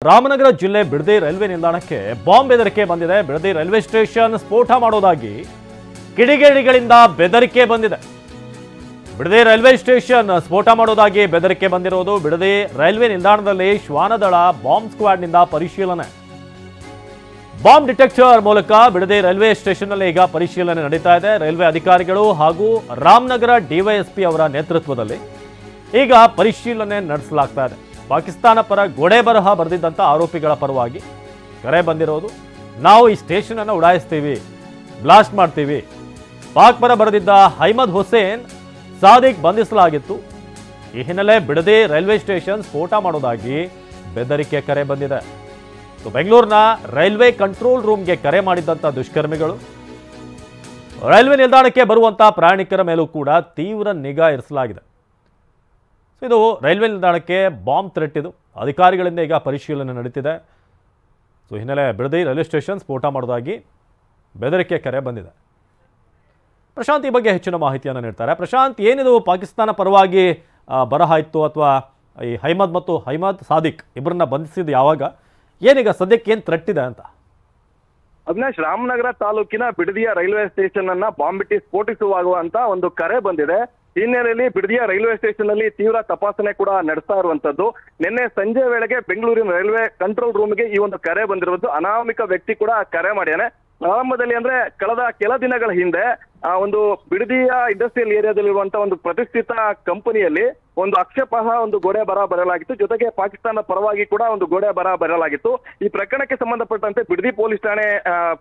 ರಾಮನಗರ ಜಿಲ್ಲೆ ಬಿಡದಿ ರೈಲ್ವೆ ನಿಲ್ದಾಣಕ್ಕೆ ಬಾಂಬ್ ಬೆದರಿಕೆ ಬಂದಿದೆ. ಬಿಡದಿ ರೈಲ್ವೆ ಸ್ಟೇಷನ್ ಸ್ಫೋಟ ಮಾಡೋದಾಗಿ ಕಿಡಿಗೇಡಿಗಳಿಂದ ಬೆದರಿಕೆ ಬಂದಿದೆ. ಬಿಡದಿ ರೈಲ್ವೆ ಸ್ಟೇಷನ್ ಸ್ಫೋಟ ಮಾಡೋದಾಗಿ ಬೆದರಿಕೆ ಬಂದಿರೋದು. ಬಿಡದಿ ರೈಲ್ವೆ ನಿಲ್ದಾಣದಲ್ಲಿ ಶ್ವಾನದಳ ಬಾಂಬ್ ಸ್ಕ್ವಾಡ್ನಿಂದ ಪರಿಶೀಲನೆ. ಬಾಂಬ್ ಡಿಟೆಕ್ಟರ್ ಮೂಲಕ ಬಿಡದಿ ರೈಲ್ವೆ ಸ್ಟೇಷನ್ನಲ್ಲಿ ಈಗ ಪರಿಶೀಲನೆ ನಡೀತಾ ಇದೆ. ರೈಲ್ವೆ ಅಧಿಕಾರಿಗಳು ಹಾಗೂ ರಾಮನಗರ ಡಿವೈಎಸ್ಪಿ ಅವರ ನೇತೃತ್ವದಲ್ಲಿ ಈಗ ಪರಿಶೀಲನೆ ನಡೆಸಲಾಗ್ತಾ ಇದೆ. ಪಾಕಿಸ್ತಾನ ಪರ ಗೋಡೆ ಬರಹ ಬರೆದಿದ್ದಂಥ ಆರೋಪಿಗಳ ಪರವಾಗಿ ಕರೆ ಬಂದಿರೋದು. ನಾವು ಈ ಸ್ಟೇಷನ್ ಅನ್ನು ಉಡಾಯಿಸ್ತೀವಿ, ಬ್ಲಾಸ್ಟ್ ಮಾಡ್ತೀವಿ. ಪಾಕ್ ಪರ ಬರೆದಿದ್ದ ಅಹ್ಮದ್ ಹುಸೇನ್ ಸಾದಿಕ್ ಬಂಧಿಸಲಾಗಿತ್ತು. ಈ ಹಿನ್ನೆಲೆ ಬಿಡದಿ ರೈಲ್ವೆ ಸ್ಟೇಷನ್ ಸ್ಫೋಟ ಮಾಡೋದಾಗಿ ಬೆದರಿಕೆ ಕರೆ ಬಂದಿದೆ. ಬೆಂಗಳೂರಿನ ರೈಲ್ವೆ ಕಂಟ್ರೋಲ್ ರೂಮ್ಗೆ ಕರೆ ಮಾಡಿದ್ದಂಥ ದುಷ್ಕರ್ಮಿಗಳು ರೈಲ್ವೆ ನಿಲ್ದಾಣಕ್ಕೆ ಬರುವಂಥ ಪ್ರಯಾಣಿಕರ ಮೇಲೂ ಕೂಡ ತೀವ್ರ ನಿಗಾ ಇರಿಸಲಾಗಿದೆ. ಇದು ರೈಲ್ವೆ ನಿಲ್ದಾಣಕ್ಕೆ ಬಾಂಬ್ ಥ್ರೆಟ್. ಇದು ಅಧಿಕಾರಿಗಳಿಂದ ಈಗ ಪರಿಶೀಲನೆ ನಡೀತಿದೆ. ಹಿನ್ನೆಲೆ ಬಿಡದಿ ರೈಲ್ವೆ ಸ್ಟೇಷನ್ ಸ್ಫೋಟ ಮಾಡೋದಾಗಿ ಬೆದರಿಕೆ ಕರೆ ಬಂದಿದೆ. ಪ್ರಶಾಂತ್ ಈ ಬಗ್ಗೆ ಹೆಚ್ಚಿನ ಮಾಹಿತಿಯನ್ನು ನೀಡ್ತಾರೆ. ಪ್ರಶಾಂತ್, ಏನಿದು ಪಾಕಿಸ್ತಾನ ಪರವಾಗಿ ಬರಹ ಇತ್ತು ಅಥವಾ ಈ ಅಹ್ಮದ್ ಸಾದಿಕ್ ಇಬ್ಬರನ್ನ ಬಂಧಿಸಿದ್ದು ಯಾವಾಗ, ಏನೀಗ ಸದ್ಯಕ್ಕೆ ಏನು ಥ್ರೆಟ್ ಇದೆ ಅಂತ? ಅವಿನಾಶ್, ರಾಮನಗರ ತಾಲೂಕಿನ ಬಿಡದಿಯ ರೈಲ್ವೆ ಸ್ಟೇಷನ್ ಅನ್ನ ಬಾಂಬ್ ಇಟ್ಟು ಸ್ಫೋಟಿಸುವಾಗುವಂತ ಒಂದು ಕರೆ ಬಂದಿದೆ. ಹಿನ್ನೆಲೆಯಲ್ಲಿ ಬಿಡದಿಯ ರೈಲ್ವೆ ಸ್ಟೇಷನ್ ಅಲ್ಲಿ ತೀವ್ರ ತಪಾಸಣೆ ಕೂಡ ನಡೆಸ್ತಾ ಇರುವಂತದ್ದು. ನಿನ್ನೆ ಸಂಜೆ ವೇಳೆಗೆ ಬೆಂಗಳೂರಿನ ರೈಲ್ವೆ ಕಂಟ್ರೋಲ್ ರೂಮ್ಗೆ ಈ ಒಂದು ಕರೆ ಬಂದಿರುವುದು. ಅನಾಮಿಕ ವ್ಯಕ್ತಿ ಕೂಡ ಕರೆ ಮಾಡ್ಯಾನೆ. ಆರಂಭದಲ್ಲಿ ಅಂದ್ರೆ ಕಳೆದ ಕೆಲ ದಿನಗಳ ಹಿಂದೆ ಒಂದು ಬಿಡದಿಯ ಇಂಡಸ್ಟ್ರಿಯಲ್ ಏರಿಯಾದಲ್ಲಿರುವಂತಹ ಒಂದು ಪ್ರತಿಷ್ಠಿತ ಕಂಪನಿಯಲ್ಲಿ ಒಂದು ಆಕ್ಷೇಪಾರ್ಹ ಒಂದು ಗೋಡೆ ಬರಹ ಬರೆಯಲಾಗಿತ್ತು. ಜೊತೆಗೆ ಪಾಕಿಸ್ತಾನ ಪರವಾಗಿ ಕೂಡ ಒಂದು ಗೋಡೆ ಬರಹ ಬರೆಯಲಾಗಿತ್ತು. ಈ ಪ್ರಕರಣಕ್ಕೆ ಸಂಬಂಧಪಟ್ಟಂತೆ ಬಿಡದಿ ಪೊಲೀಸ್ ಠಾಣೆ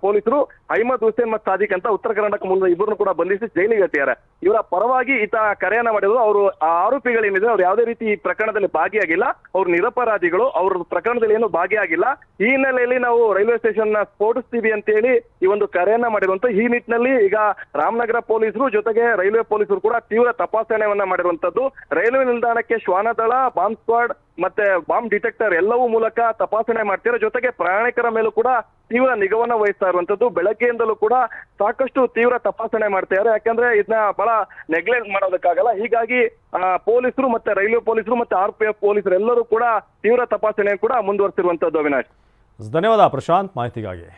ಪೊಲೀಸರು ಅಹ್ಮದ್ ಹುಸೇನ್ ಮತ್ತು ಸಾದಿಕ್ ಅಂತ ಉತ್ತರ ಕರ್ನಾಟಕ ಮೂಲದ ಇಬ್ಬರನ್ನು ಕೂಡ ಬಂಧಿಸಿ ಜೈಲಿಗೆ ಹತ್ತಿದ್ದಾರೆ. ಇವರ ಪರವಾಗಿ ಈತ ಕರೆಯನ್ನ ಮಾಡಿದ್ರು. ಅವರು ಆರೋಪಿಗಳೇನಿದೆ ಅವ್ರು ಯಾವುದೇ ರೀತಿ ಈ ಪ್ರಕರಣದಲ್ಲಿ ಭಾಗಿಯಾಗಿಲ್ಲ, ಅವ್ರು ನಿರಪರಾಧಿಗಳು, ಅವ್ರ ಪ್ರಕರಣದಲ್ಲಿ ಏನು ಭಾಗಿಯಾಗಿಲ್ಲ. ಈ ಹಿನ್ನೆಲೆಯಲ್ಲಿ ನಾವು ರೈಲ್ವೆ ಸ್ಟೇಷನ್ ನ ಸ್ಫೋಟಿಸ್ತೀವಿ ಅಂತ ಹೇಳಿ ಈ ಒಂದು ಕರೆಯನ್ನ ಮಾಡಿರುವಂತ. ಈ ನಿಟ್ಟಿನಲ್ಲಿ ಈಗ ರಾಮನಗರ ಪೊಲೀಸರು ಜೊತೆಗೆ ರೈಲ್ವೆ ಪೊಲೀಸರು ಕೂಡ ತೀವ್ರ ತಪಾಸಣೆಯನ್ನ ಮಾಡಿರುವಂತದ್ದು. ರೈಲ್ವೆ ನಿಲ್ದಾಣಕ್ಕೆ ಶ್ವಾನದಳ, ಬಾಂಬ್ ಸ್ಕ್ವಾಡ್ ಮತ್ತೆ ಬಾಂಬ್ ಡಿಟೆಕ್ಟರ್ ಎಲ್ಲವೂ ಮೂಲಕ ತಪಾಸಣೆ ಮಾಡ್ತಾರೆ. ಜೊತೆಗೆ ಪ್ರಯಾಣಿಕರ ಮೇಲೂ ಕೂಡ ತೀವ್ರ ನಿಗಾವನ್ನ ವಹಿಸ್ತಾ ಇರುವಂತದ್ದು. ಬೆಳಗ್ಗೆಯಿಂದಲೂ ಕೂಡ ಸಾಕಷ್ಟು ತೀವ್ರ ತಪಾಸಣೆ ಮಾಡ್ತಾರೆ. ಯಾಕಂದ್ರೆ ಇದನ್ನ ಬಹಳ ನೆಗ್ಲೆಕ್ಟ್ ಮಾಡೋದಕ್ಕಾಗಲ್ಲ. ಹೀಗಾಗಿ ಪೊಲೀಸರು ಮತ್ತೆ ರೈಲ್ವೆ ಪೊಲೀಸರು ಮತ್ತೆ RPF ಪೊಲೀಸರು ಎಲ್ಲರೂ ಕೂಡ ತೀವ್ರ ತಪಾಸಣೆ ಕೂಡ ಮುಂದುವರಿಸಿರುವಂತದ್ದು. ಅವಿನಾಶ್, ಧನ್ಯವಾದ ಪ್ರಶಾಂತ್ ಮಾಹಿತಿಗಾಗಿ.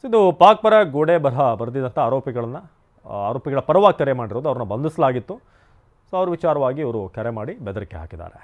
ಇದು ಪಾಕ್ ಪರ ಗೋಡೆ ಬರಹ ಬರೆದಿದ್ದಂಥ ಆರೋಪಿಗಳ ಪರವಾಗಿ ಕರೆ ಮಾಡಿರೋದು. ಅವ್ರನ್ನ ಬಂಧಿಸಲಾಗಿತ್ತು. ಸೊ ಅವ್ರ ವಿಚಾರವಾಗಿ ಇವರು ಕರೆ ಮಾಡಿ ಬೆದರಿಕೆ ಹಾಕಿದ್ದಾರೆ.